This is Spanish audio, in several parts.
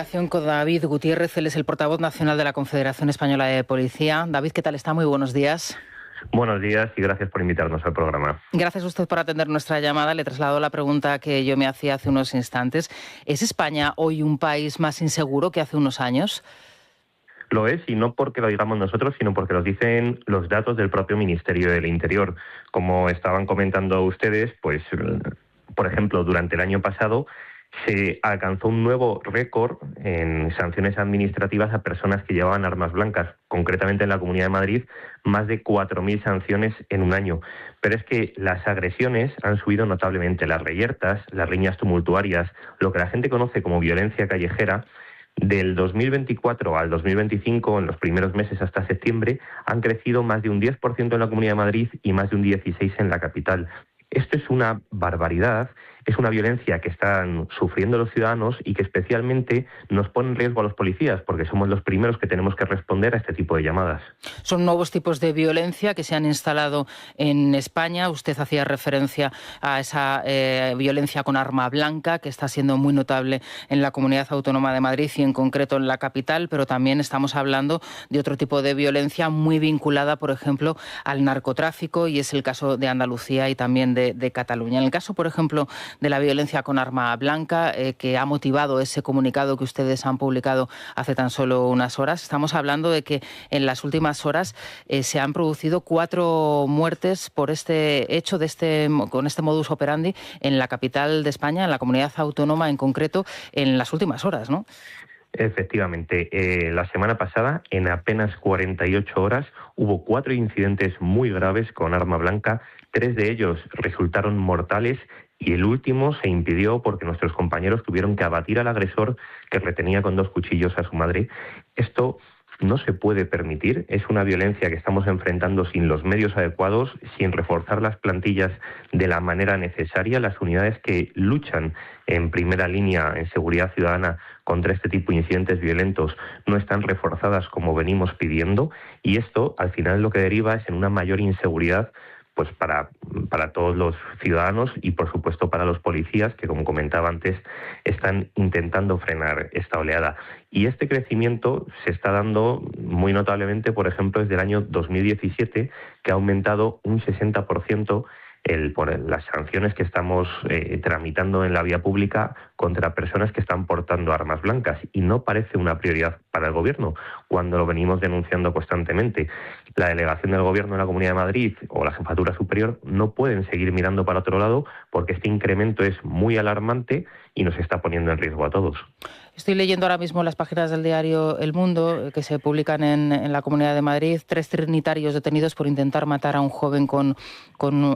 comunicación con David Gutiérrez, él es el portavoz nacional de la Confederación Española de Policía. David, ¿qué tal está? Muy buenos días. Buenos días y gracias por invitarnos al programa. Gracias a usted por atender nuestra llamada. Le traslado la pregunta que yo me hacía hace unos instantes. ¿Es España hoy un país más inseguro que hace unos años? Lo es, y no porque lo digamos nosotros, sino porque lo dicen los datos del propio Ministerio del Interior. Como estaban comentando ustedes, pues, por ejemplo, durante el año pasado se alcanzó un nuevo récord en sanciones administrativas a personas que llevaban armas blancas. Concretamente en la Comunidad de Madrid, más de 4.000 sanciones en un año. Pero es que las agresiones han subido notablemente. Las reyertas, las riñas tumultuarias, lo que la gente conoce como violencia callejera, del 2024 al 2025, en los primeros meses hasta septiembre, han crecido más de un 10% en la Comunidad de Madrid y más de un 16% en la capital. Esto es una barbaridad, es una violencia que están sufriendo los ciudadanos y que especialmente nos pone en riesgo a los policías, porque somos los primeros que tenemos que responder a este tipo de llamadas. Son nuevos tipos de violencia que se han instalado en España. Usted hacía referencia a esa violencia con arma blanca, que está siendo muy notable en la Comunidad Autónoma de Madrid y en concreto en la capital, pero también estamos hablando de otro tipo de violencia muy vinculada, por ejemplo, al narcotráfico, y es el caso de Andalucía y también de Cataluña. En el caso, por ejemplo, de la violencia con arma blanca, que ha motivado ese comunicado que ustedes han publicado hace tan solo unas horas, estamos hablando de que en las últimas horas se han producido 4 muertes por este hecho, con este modus operandi en la capital de España, en la comunidad autónoma en concreto, en las últimas horas, ¿no? Efectivamente, la semana pasada, en apenas 48 horas, hubo 4 incidentes muy graves con arma blanca. 3 de ellos resultaron mortales y el último se impidió porque nuestros compañeros tuvieron que abatir al agresor, que retenía con 2 cuchillos a su madre. Esto no se puede permitir, es una violencia que estamos enfrentando sin los medios adecuados, sin reforzar las plantillas de la manera necesaria. Las unidades que luchan en primera línea en seguridad ciudadana contra este tipo de incidentes violentos no están reforzadas como venimos pidiendo, y esto al final lo que deriva es en una mayor inseguridad, pues para todos los ciudadanos y por supuesto para los policías, que como comentaba antes están intentando frenar esta oleada. Y este crecimiento se está dando muy notablemente, por ejemplo, desde el año 2017, que ha aumentado un 60% por las sanciones que estamos tramitando en la vía pública contra personas que están portando armas blancas, y no parece una prioridad para el Gobierno, cuando lo venimos denunciando constantemente. La delegación del Gobierno en la Comunidad de Madrid o la Jefatura Superior no pueden seguir mirando para otro lado, porque este incremento es muy alarmante y nos está poniendo en riesgo a todos. Estoy leyendo ahora mismo las páginas del diario El Mundo, que se publican en la Comunidad de Madrid. 3 trinitarios detenidos por intentar matar a un joven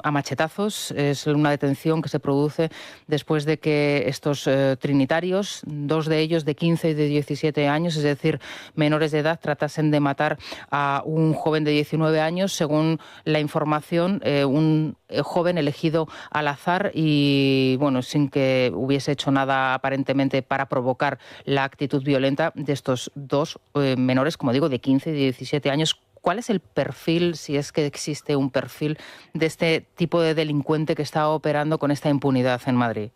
a machetazos. Es una detención que se produce después de que estos trinitarios, 2 de ellos de 15 y de 17 años, es decir, menores de edad, tratasen de matar a un joven de 19 años. Según la información, un joven elegido al azar y, bueno, sin que hubiese hecho nada aparentemente para provocar la actitud violenta de estos 2 menores, como digo, de 15 y de 17 años. ¿Cuál es el perfil, si es que existe un perfil, de este tipo de delincuente que está operando con esta impunidad en Madrid?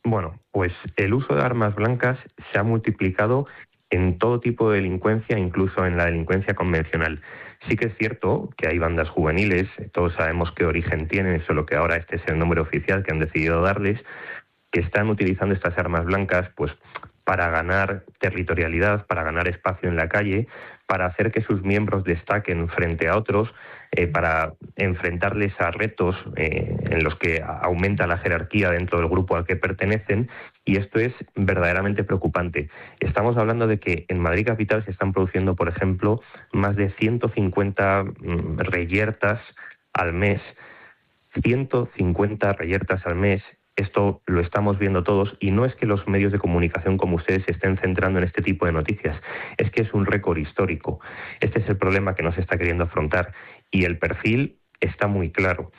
Bueno, pues el uso de armas blancas se ha multiplicado en todo tipo de delincuencia, incluso en la delincuencia convencional. Sí que es cierto que hay bandas juveniles, todos sabemos qué origen tienen, solo que ahora este es el nombre oficial que han decidido darles, que están utilizando estas armas blancas pues para ganar territorialidad, para ganar espacio en la calle, para hacer que sus miembros destaquen frente a otros, para enfrentarles a retos en los que aumenta la jerarquía dentro del grupo al que pertenecen, y esto es verdaderamente preocupante. Estamos hablando de que en Madrid capital se están produciendo, por ejemplo, más de 150 reyertas al mes. 150 reyertas al mes. Esto lo estamos viendo todos, y no es que los medios de comunicación como ustedes se estén centrando en este tipo de noticias, es que es un récord histórico. Este es el problema que no se está queriendo afrontar, y el perfil está muy claro.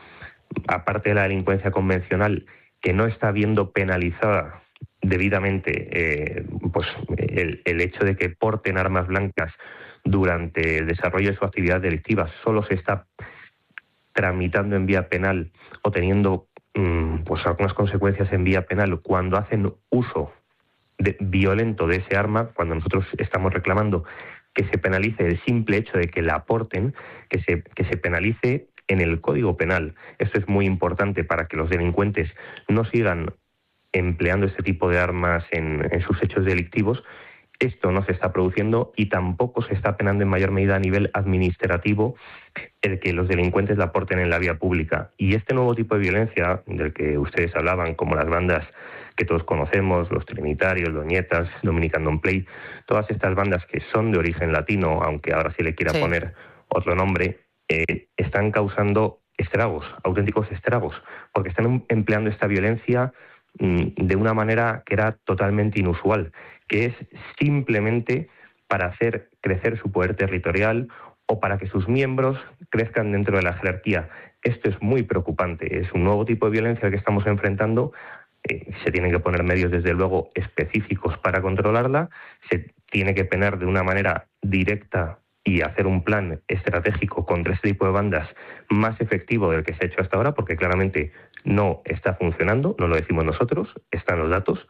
Aparte de la delincuencia convencional, que no está viendo penalizada debidamente pues el hecho de que porten armas blancas durante el desarrollo de su actividad delictiva, solo se está tramitando en vía penal o teniendo pues algunas consecuencias en vía penal cuando hacen uso violento de ese arma, cuando nosotros estamos reclamando que se penalice el simple hecho de que la aporten, que se penalice en el Código Penal. Esto es muy importante para que los delincuentes no sigan empleando este tipo de armas en sus hechos delictivos. Esto no se está produciendo y tampoco se está penando en mayor medida a nivel administrativo el que los delincuentes la aporten en la vía pública. Y este nuevo tipo de violencia del que ustedes hablaban, como las bandas que todos conocemos, los Trinitarios, los Nietas, Dominican Don't Play, todas estas bandas que son de origen latino, aunque ahora se le quiera poner otro nombre, están causando estragos, auténticos estragos, porque están empleando esta violencia de una manera que era totalmente inusual, que es simplemente para hacer crecer su poder territorial o para que sus miembros crezcan dentro de la jerarquía. Esto es muy preocupante, es un nuevo tipo de violencia al que estamos enfrentando. Se tienen que poner medios, desde luego, específicos para controlarla, se tiene que penar de una manera directa y hacer un plan estratégico contra este tipo de bandas más efectivo del que se ha hecho hasta ahora, porque claramente no está funcionando, no lo decimos nosotros, están los datos,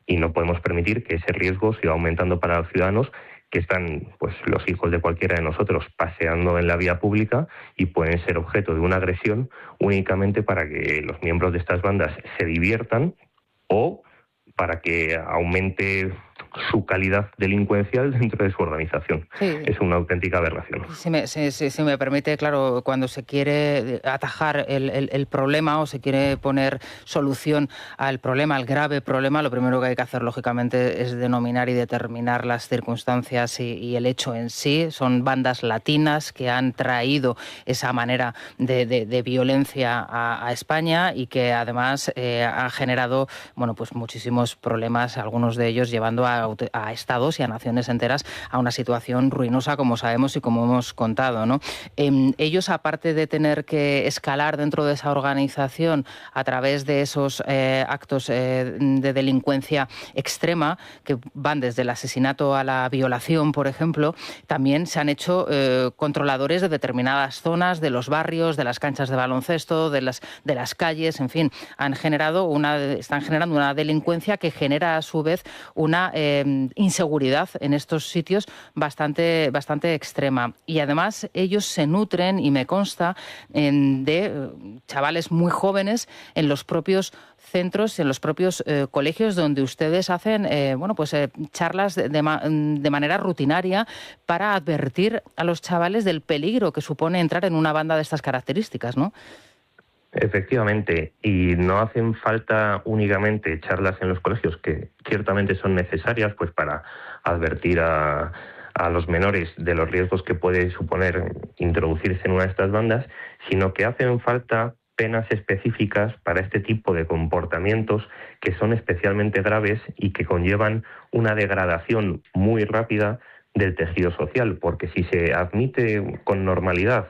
y no podemos permitir que ese riesgo siga aumentando para los ciudadanos, que están, pues, los hijos de cualquiera de nosotros paseando en la vía pública y pueden ser objeto de una agresión únicamente para que los miembros de estas bandas se diviertan o para que aumente su calidad delincuencial dentro de su organización. Sí. Es una auténtica aberración. Si me permite, claro, cuando se quiere atajar el problema o se quiere poner solución al problema, al grave problema, lo primero que hay que hacer, lógicamente, es denominar y determinar las circunstancias y el hecho en sí. Son bandas latinas que han traído esa manera de violencia a España y que además han generado, bueno, pues muchísimos problemas, algunos de ellos llevando a estados y a naciones enteras a una situación ruinosa, como sabemos y como hemos contado, ¿no? Ellos, aparte de tener que escalar dentro de esa organización a través de esos actos de delincuencia extrema, que van desde el asesinato a la violación, por ejemplo, también se han hecho controladores de determinadas zonas, de los barrios, de las canchas de baloncesto, de las calles, en fin, están generando una delincuencia que genera a su vez una inseguridad en estos sitios bastante extrema. Y además ellos se nutren, y me consta, de chavales muy jóvenes en los propios centros, en los propios colegios donde ustedes hacen charlas de manera rutinaria para advertir a los chavales del peligro que supone entrar en una banda de estas características, ¿no? Efectivamente, y no hacen falta únicamente charlas en los colegios, que ciertamente son necesarias pues para advertir a los menores de los riesgos que puede suponer introducirse en una de estas bandas, sino que hacen falta penas específicas para este tipo de comportamientos que son especialmente graves y que conllevan una degradación muy rápida del tejido social, porque si se admite con normalidad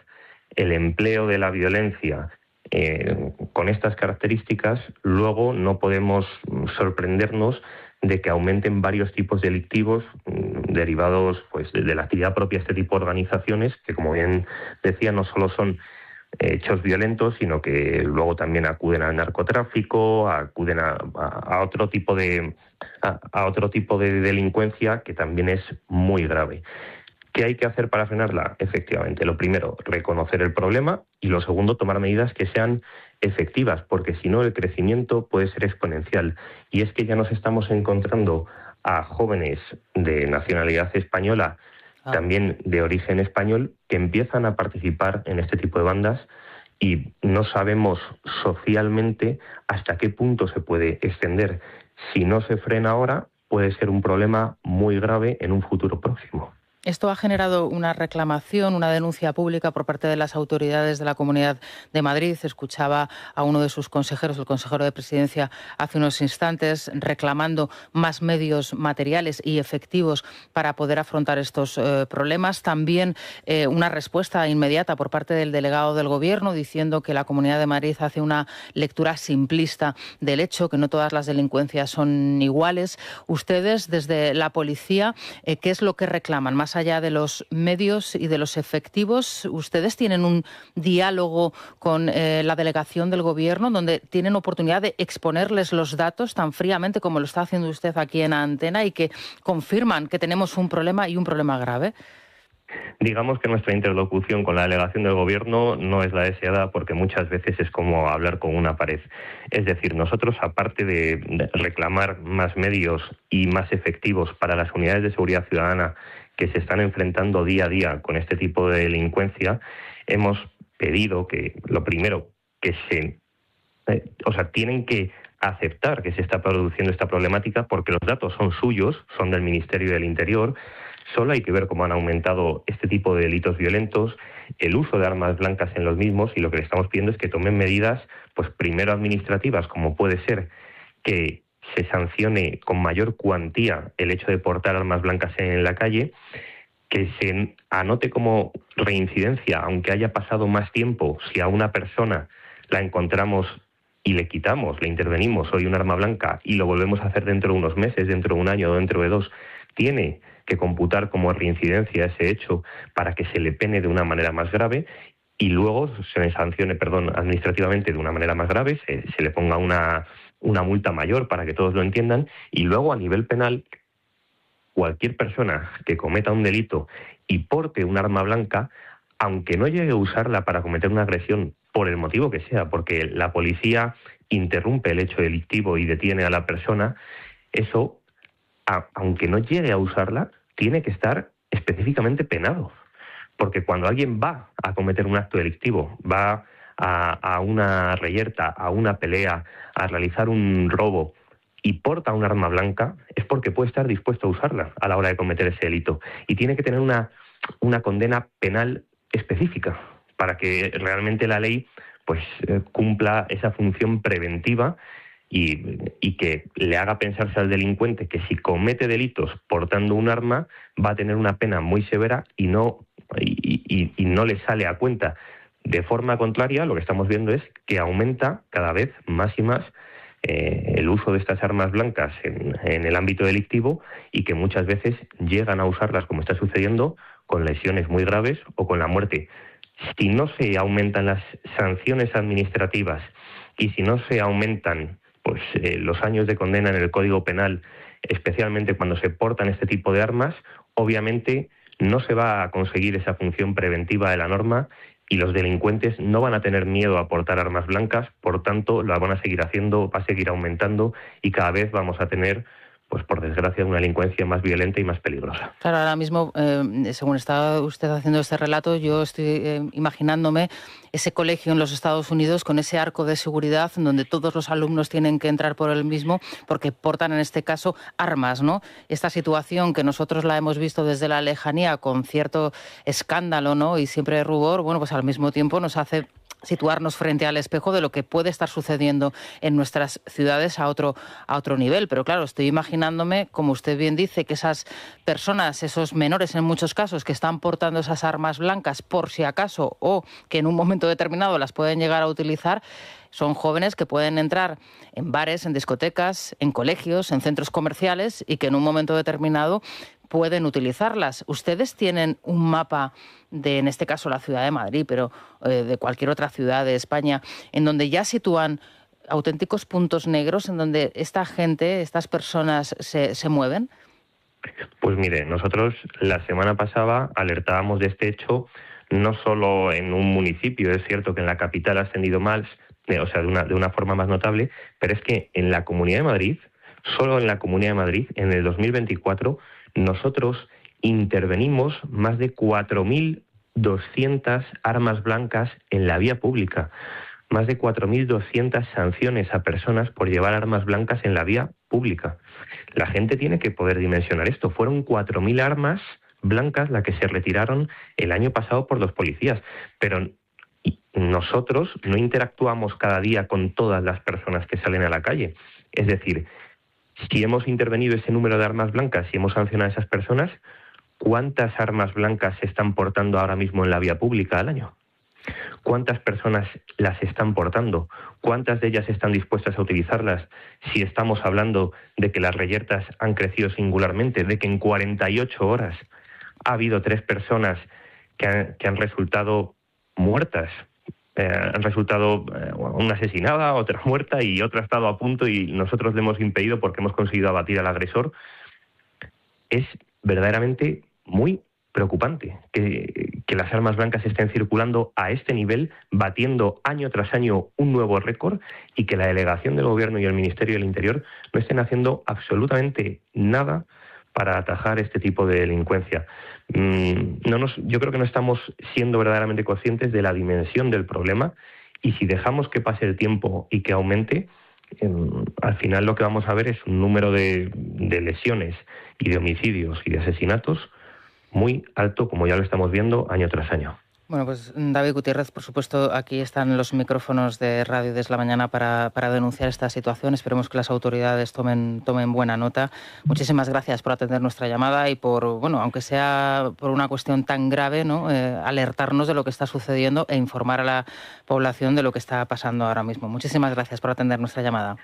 el empleo de la violencia con estas características, luego no podemos sorprendernos de que aumenten varios tipos delictivos derivados pues de la actividad propia de este tipo de organizaciones, que, como bien decía, no solo son hechos violentos, sino que luego también acuden al narcotráfico, acuden a otro tipo de delincuencia que también es muy grave. ¿Qué hay que hacer para frenarla? Efectivamente, lo primero, reconocer el problema, y lo segundo, tomar medidas que sean efectivas, porque si no el crecimiento puede ser exponencial. Y es que ya nos estamos encontrando a jóvenes de nacionalidad española, también de origen español, que empiezan a participar en este tipo de bandas y no sabemos socialmente hasta qué punto se puede extender. Si no se frena ahora, puede ser un problema muy grave en un futuro próximo. Esto ha generado una reclamación, una denuncia pública por parte de las autoridades de la Comunidad de Madrid. Escuchaba a uno de sus consejeros, el consejero de Presidencia, hace unos instantes, reclamando más medios materiales y efectivos para poder afrontar estos problemas. También una respuesta inmediata por parte del delegado del Gobierno, diciendo que la Comunidad de Madrid hace una lectura simplista del hecho, que no todas las delincuencias son iguales. Ustedes, desde la policía, ¿qué es lo que reclaman? Más allá de los medios y de los efectivos. ¿Ustedes tienen un diálogo con la delegación del Gobierno donde tienen oportunidad de exponerles los datos tan fríamente como lo está haciendo usted aquí en Antena y que confirman que tenemos un problema y un problema grave? Digamos que nuestra interlocución con la delegación del Gobierno no es la deseada porque muchas veces es como hablar con una pared. Es decir, nosotros, aparte de reclamar más medios y más efectivos para las unidades de seguridad ciudadana que se están enfrentando día a día con este tipo de delincuencia, hemos pedido que, lo primero, que tienen que aceptar que se está produciendo esta problemática porque los datos son suyos, son del Ministerio del Interior. Solo hay que ver cómo han aumentado este tipo de delitos violentos, el uso de armas blancas en los mismos, y lo que le estamos pidiendo es que tomen medidas, pues primero administrativas, como puede ser que se sancione con mayor cuantía el hecho de portar armas blancas en la calle, que se anote como reincidencia, aunque haya pasado más tiempo, si a una persona la encontramos y le quitamos, le intervenimos hoy un arma blanca y lo volvemos a hacer dentro de unos meses, dentro de un año o dentro de 2, tiene que computar como reincidencia ese hecho para que se le pene de una manera más grave y luego se le sancione, administrativamente de una manera más grave, se le ponga una multa mayor para que todos lo entiendan, y luego a nivel penal, cualquier persona que cometa un delito y porte un arma blanca, aunque no llegue a usarla para cometer una agresión, por el motivo que sea, porque la policía interrumpe el hecho delictivo y detiene a la persona, eso, aunque no llegue a usarla, tiene que estar específicamente penado. Porque cuando alguien va a cometer un acto delictivo, va a una reyerta, a una pelea, a realizar un robo y porta un arma blanca, es porque puede estar dispuesto a usarla a la hora de cometer ese delito. Y tiene que tener una condena penal específica para que realmente la ley pues cumpla esa función preventiva y que le haga pensarse al delincuente que si comete delitos portando un arma va a tener una pena muy severa y no le sale a cuenta. De forma contraria, lo que estamos viendo es que aumenta cada vez más y más el uso de estas armas blancas en el ámbito delictivo y que muchas veces llegan a usarlas, como está sucediendo, con lesiones muy graves o con la muerte. Si no se aumentan las sanciones administrativas y si no se aumentan los años de condena en el Código Penal, especialmente cuando se portan este tipo de armas, obviamente no se va a conseguir esa función preventiva de la norma y los delincuentes no van a tener miedo a portar armas blancas, por tanto, la van a seguir haciendo, va a seguir aumentando y cada vez vamos a tener, pues por desgracia, una delincuencia más violenta y más peligrosa. Claro, ahora mismo, según está usted haciendo este relato, yo estoy imaginándome ese colegio en los Estados Unidos con ese arco de seguridad en donde todos los alumnos tienen que entrar por el mismo porque portan, en este caso, armas, ¿no? Esta situación que nosotros la hemos visto desde la lejanía con cierto escándalo, ¿no? Y siempre rubor, bueno, pues al mismo tiempo nos hace situarnos frente al espejo de lo que puede estar sucediendo en nuestras ciudades a otro nivel. Pero claro, estoy imaginándome, como usted bien dice, que esas personas, esos menores en muchos casos que están portando esas armas blancas por si acaso o que en un momento determinado las pueden llegar a utilizar, son jóvenes que pueden entrar en bares, en discotecas, en colegios, en centros comerciales y que en un momento determinado pueden utilizarlas. Ustedes tienen un mapa de, en este caso, la ciudad de Madrid, pero de cualquier otra ciudad de España, en donde ya sitúan auténticos puntos negros en donde esta gente, estas personas se mueven. Pues mire, nosotros la semana pasada alertábamos de este hecho no solo en un municipio, es cierto que en la capital ha ascendido más, de una forma más notable, pero es que en la Comunidad de Madrid, solo en la Comunidad de Madrid, en el 2024, nosotros intervenimos más de 4.200 armas blancas en la vía pública, más de 4.200 sanciones a personas por llevar armas blancas en la vía pública. La gente tiene que poder dimensionar esto. Fueron 4.000 armas blancas las que se retiraron el año pasado por los policías, pero nosotros no interactuamos cada día con todas las personas que salen a la calle. Es decir, si hemos intervenido ese número de armas blancas y hemos sancionado a esas personas, ¿cuántas armas blancas se están portando ahora mismo en la vía pública al año? ¿Cuántas personas las están portando? ¿Cuántas de ellas están dispuestas a utilizarlas? Si estamos hablando de que las reyertas han crecido singularmente, de que en 48 horas Ha habido 3 personas que han resultado muertas. Han resultado una asesinada, otra muerta y otra ha estado a punto y nosotros le hemos impedido porque hemos conseguido abatir al agresor. Es verdaderamente muy preocupante que las armas blancas estén circulando a este nivel, batiendo año tras año un nuevo récord y que la delegación del Gobierno y el Ministerio del Interior no estén haciendo absolutamente nada para atajar este tipo de delincuencia. Yo creo que no estamos siendo verdaderamente conscientes de la dimensión del problema y si dejamos que pase el tiempo y que aumente, al final lo que vamos a ver es un número de lesiones y de homicidios y de asesinatos muy alto, como ya lo estamos viendo año tras año. Bueno, pues David Gutiérrez, por supuesto, aquí están los micrófonos de Radio Desde la Mañana para denunciar esta situación. Esperemos que las autoridades tomen buena nota. Muchísimas gracias por atender nuestra llamada y por, bueno, aunque sea por una cuestión tan grave, ¿no? Alertarnos de lo que está sucediendo e informar a la población de lo que está pasando ahora mismo. Muchísimas gracias por atender nuestra llamada.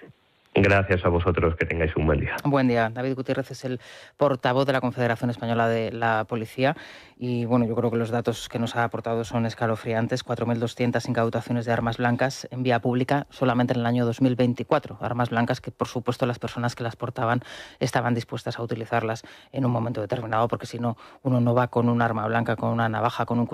Gracias a vosotros, que tengáis un buen día. Buen día. David Gutiérrez es el portavoz de la Confederación Española de la Policía y bueno, yo creo que los datos que nos ha aportado son escalofriantes. 4.200 incautaciones de armas blancas en vía pública solamente en el año 2024. Armas blancas que, por supuesto, las personas que las portaban estaban dispuestas a utilizarlas en un momento determinado, porque si no, uno no va con un arma blanca, con una navaja, con un cuchillo